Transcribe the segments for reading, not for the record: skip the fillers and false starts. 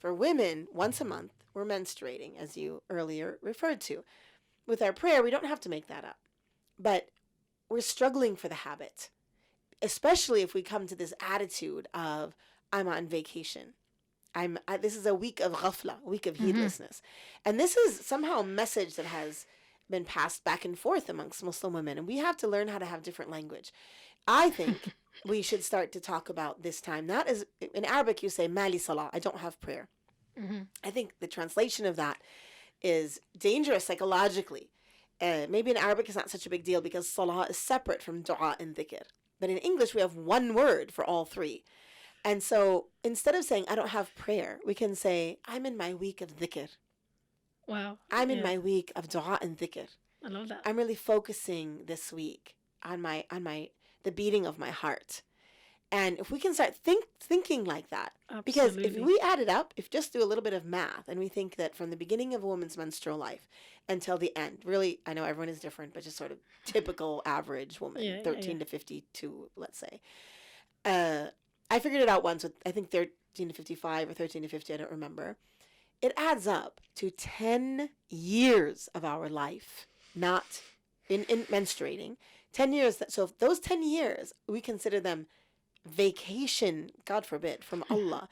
For women, once a month, we're menstruating, as you earlier referred to. With our prayer, we don't have to make that up. But we're struggling for the habit, especially if we come to this attitude of, I'm on vacation. This is a week of ghafla, a week of heedlessness. And this is somehow a message that has been passed back and forth amongst Muslim women. And we have to learn how to have different language. I think we should start to talk about this time. Not as, in Arabic you say, mali salah, I don't have prayer. I think the translation of that is dangerous psychologically. Maybe in Arabic it's not such a big deal because salah is separate from dua and dhikr. But in English we have one word for all three. And so instead of saying, I don't have prayer, we can say, I'm in my week of dhikr. Wow. I'm in my week of dua and dhikr. I love that. I'm really focusing this week on the beating of my heart. And if we can start thinking like that, because if we add it up, if just do a little bit of math, and we think that from the beginning of a woman's menstrual life until the end, really, I know everyone is different, but just sort of typical average woman, 13 to 52, let's say. I figured it out once with, I think 13 to 55 or 13 to 50, I don't remember. It adds up to 10 years of our life, not in menstruating. 10 years. So if those 10 years, we consider them vacation, God forbid, from Allah,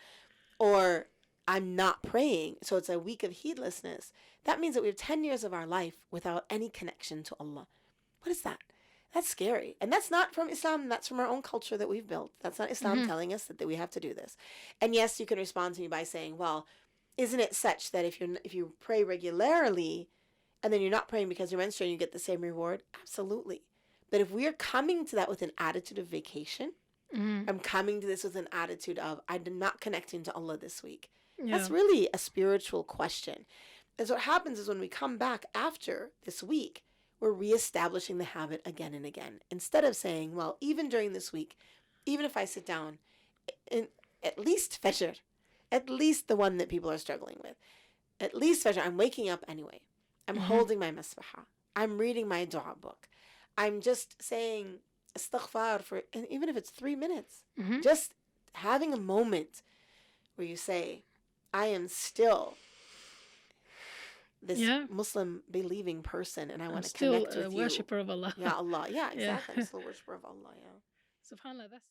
or I'm not praying, so it's a week of heedlessness, that means that we have 10 years of our life without any connection to Allah. What is that? That's scary. And that's not from Islam. That's from our own culture that we've built. That's not Islam telling us that we have to do this. And yes, you can respond to me by saying, well, isn't it such that if you pray regularly and then you're not praying because you're menstruating, you get the same reward? Absolutely. But if we are coming to that with an attitude of vacation, I'm coming to this with an attitude of, I'm not connecting to Allah this week. Yeah. That's really a spiritual question. And so what happens is when we come back after this week, we're reestablishing the habit again and again. Instead of saying, well, even during this week, even if I sit down, at least Fajr, at least the one that people are struggling with, at least Fajr, I'm waking up anyway. I'm holding my masbahah. I'm reading my dua book. I'm just saying istighfar for, and even if it's 3 minutes, just having a moment where you say, I am still this Muslim believing person and I want to connect with you. Still a worshipper of Allah. Yeah, Allah. Yeah, exactly. I'm still a worshipper of Allah. Yeah. SubhanAllah, that's